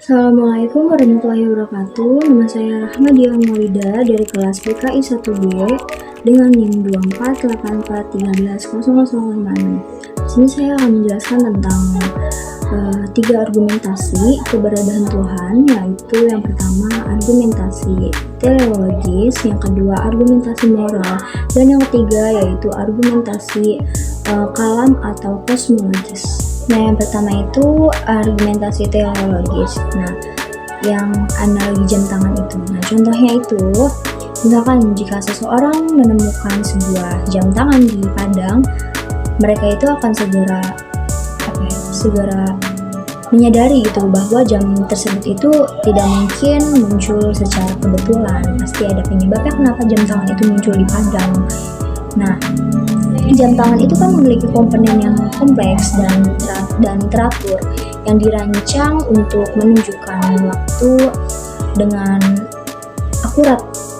Assalamualaikum warahmatullahi wabarakatuh. Nama saya Rahmadiah Maulida dari kelas PKI 1B dengan NIM 2484130056. Di sini saya akan menjelaskan tentang tiga argumentasi keberadaan Tuhan, yaitu yang pertama argumentasi teleologis, yang kedua argumentasi moral, dan yang ketiga yaitu argumentasi kalam atau kosmologis. Nah, yang pertama itu argumentasi teleologis. Nah, yang analogi jam tangan itu. Nah, contohnya itu, misalkan jika seseorang menemukan sebuah jam tangan di padang, mereka itu akan segera menyadari gitu bahwa jam tersebut itu tidak mungkin muncul secara kebetulan. Pasti ada penyebabnya kenapa jam tangan itu muncul di padang. Nah, jam tangan itu kan memiliki komponen yang kompleks dan teratur yang dirancang untuk menunjukkan waktu dengan akurat.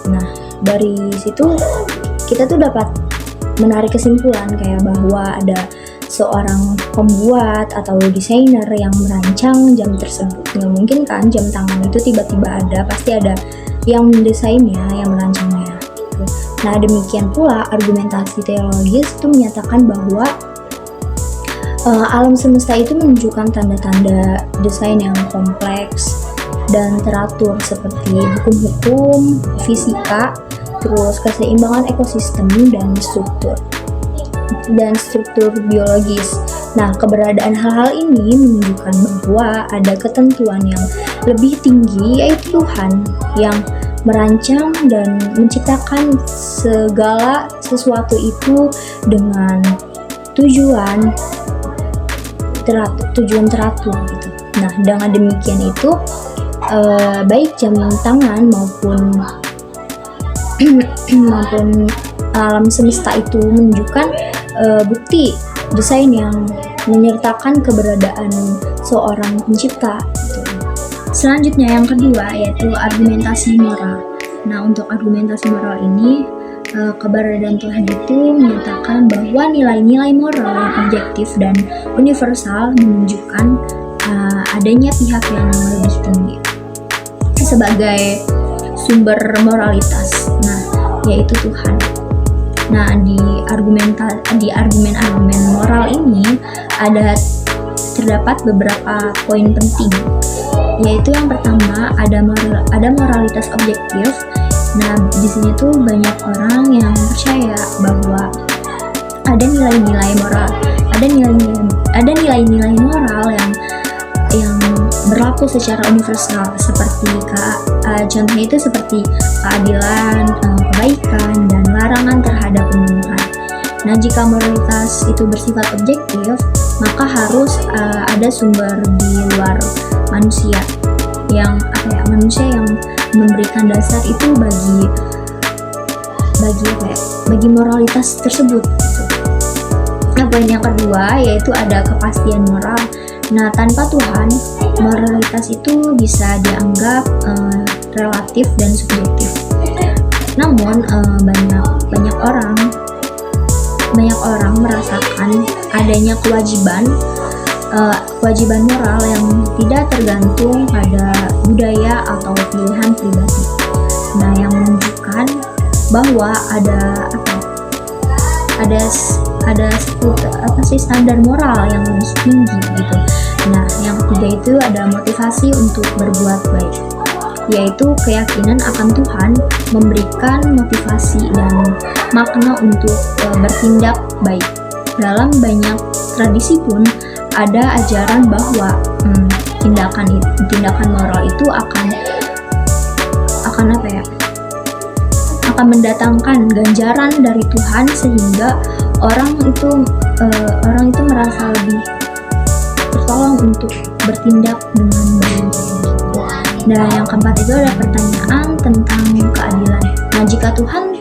Nah, dari situ kita tuh dapat menarik kesimpulan kayak bahwa ada seorang pembuat atau desainer yang merancang jam tersebut. Nggak mungkin kan jam tangan itu tiba-tiba ada, pasti ada yang mendesainnya, yang merancangnya. Nah, demikian pula argumentasi teologis itu menyatakan bahwa alam semesta itu menunjukkan tanda-tanda desain yang kompleks dan teratur seperti hukum-hukum fisika, terus keseimbangan ekosistem dan struktur biologis. Nah, keberadaan hal-hal ini menunjukkan bahwa ada ketentuan yang lebih tinggi, yaitu Tuhan yang merancang dan menciptakan segala sesuatu itu dengan tujuan teratur gitu. Nah, dengan demikian itu baik jam tangan maupun alam semesta itu menunjukkan bukti desain yang menyertakan keberadaan seorang pencipta gitu. Selanjutnya yang kedua yaitu argumentasi moral. Nah, untuk argumentasi moral ini keberadaan Tuhan itu menyatakan bahwa nilai-nilai moral yang objektif dan universal menunjukkan adanya pihak yang lebih tinggi sebagai sumber moralitas. Nah, yaitu Tuhan. Nah, di argumen-argumen moral ini terdapat beberapa poin penting, yaitu yang pertama ada moralitas objektif. Nah, di sini tuh banyak orang yang percaya bahwa ada nilai-nilai moral yang berlaku secara universal, seperti contohnya itu seperti keadilan, kebaikan, dan larangan terhadap pembunuhan. Nah, jika moralitas itu bersifat objektif, maka harus ada sumber di luar manusia yang memberikan dasar itu bagi moralitas tersebut. Nah, poin yang kedua yaitu ada kepastian moral. Nah, tanpa Tuhan, moralitas itu bisa dianggap relatif dan subjektif. Namun banyak orang merasakan adanya kewajiban moral yang tidak tergantung pada budaya atau pilihan pribadi. Nah, yang menunjukkan bahwa ada standar moral yang lebih tinggi gitu. Nah, yang ketiga itu ada motivasi untuk berbuat baik, yaitu keyakinan akan Tuhan memberikan motivasi dan makna untuk bertindak baik. Dalam banyak tradisi pun ada ajaran bahwa tindakan moral itu akan mendatangkan ganjaran dari Tuhan, sehingga orang itu merasa lebih tertolong untuk bertindak dengan baik. Nah, yang keempat itu ada pertanyaan tentang keadilan. Nah, jika Tuhan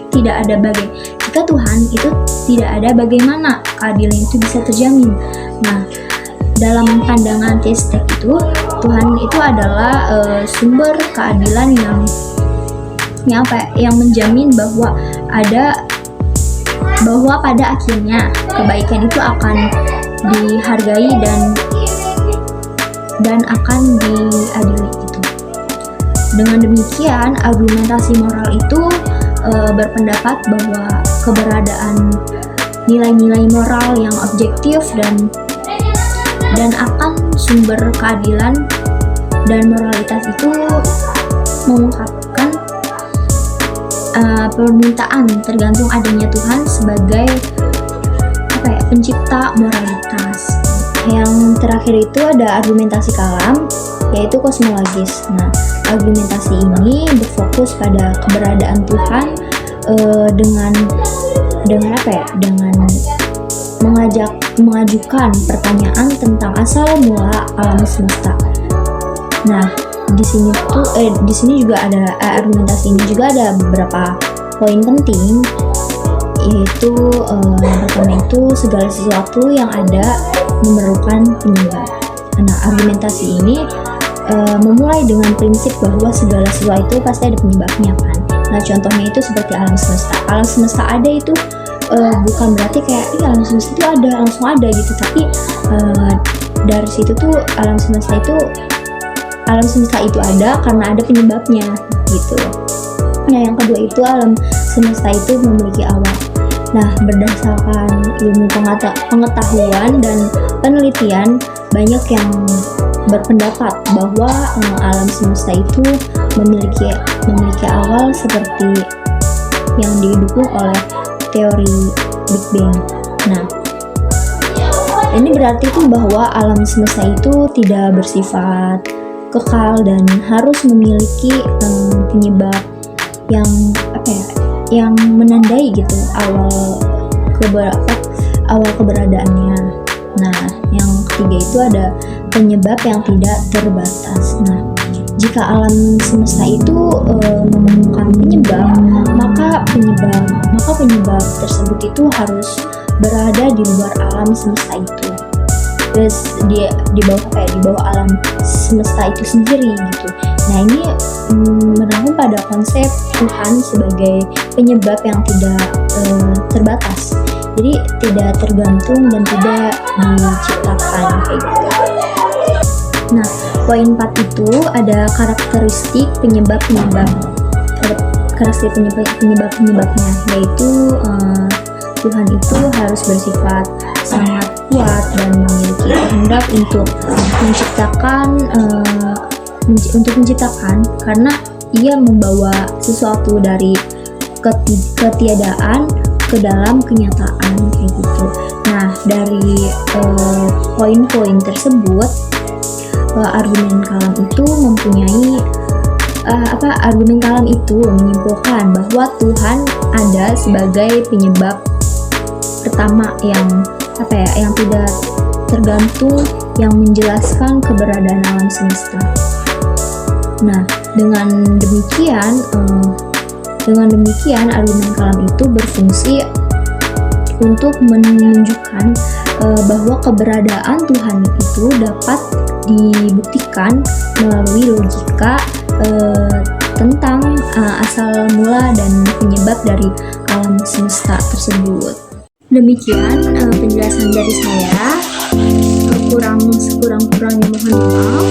itu tidak ada, bagaimana keadilan itu bisa terjamin? Nah, dalam pandangan teistik itu, Tuhan itu adalah sumber keadilan yang menjamin bahwa pada akhirnya kebaikan itu akan dihargai dan dan akan diadili gitu. Dengan demikian, argumentasi moral itu berpendapat bahwa keberadaan nilai-nilai moral yang objektif dan akan sumber keadilan dan moralitas itu mengungkapkan permintaan tergantung adanya Tuhan sebagai pencipta moralitas. Yang terakhir itu ada argumentasi kalam, yaitu kosmologis. Nah, argumentasi ini berfokus pada keberadaan Tuhan dengan mengajukan pertanyaan tentang asal mula alam semesta. Nah, di sini juga ada argumentasi ini juga ada beberapa poin penting, yaitu yang pertama itu segala sesuatu yang ada memerlukan penyebab. Nah, argumentasi ini memulai dengan prinsip bahwa segala sesuatu pasti ada penyebabnya kan. Nah, contohnya itu seperti alam semesta. Alam semesta ada itu bukan berarti kayak alam semesta itu ada langsung ada gitu, tapi dari situ tuh alam semesta itu ada karena ada penyebabnya gitu. Nah, yang kedua itu alam semesta itu memiliki awal. Nah, berdasarkan ilmu pengetahuan dan penelitian, banyak yang berpendapat bahwa alam semesta itu memiliki awal seperti yang didukung oleh teori Big Bang. Nah, ini berarti tuh bahwa alam semesta itu tidak bersifat kekal dan harus memiliki penyebab yang menandai gitu awal keberadaannya. Nah, yang ketiga itu ada penyebab yang tidak terbatas. Nah, jika alam semesta itu menemukan penyebab, maka penyebab tersebut itu harus berada di luar alam semesta itu. Terus di bawah alam semesta itu sendiri gitu. Nah, ini merangkum pada konsep Tuhan sebagai penyebab yang tidak terbatas. Jadi tidak tergantung dan tidak diciptakan kayak gitu. Nah, poin 4 itu ada karakteristik penyebabnya, yaitu Tuhan itu harus bersifat sangat kuat dan memiliki kehendak untuk menciptakan karena ia membawa sesuatu dari ketiadaan ke dalam kenyataan kayak gitu. Nah, dari poin-poin tersebut, argumen kalam itu menyimpulkan bahwa Tuhan ada sebagai penyebab pertama yang tidak tergantung, yang menjelaskan keberadaan alam semesta. Nah, dengan demikian argumen kalam itu berfungsi untuk menunjukkan bahwa keberadaan Tuhan itu dapat dibuktikan melalui logika tentang asal mula dan penyebab dari alam semesta tersebut. Demikian penjelasan dari saya. Sekurang-kurangnya mohon maaf.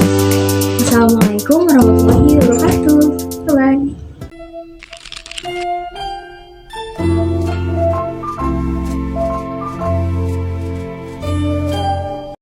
Assalamualaikum warahmatullahi wabarakatuh.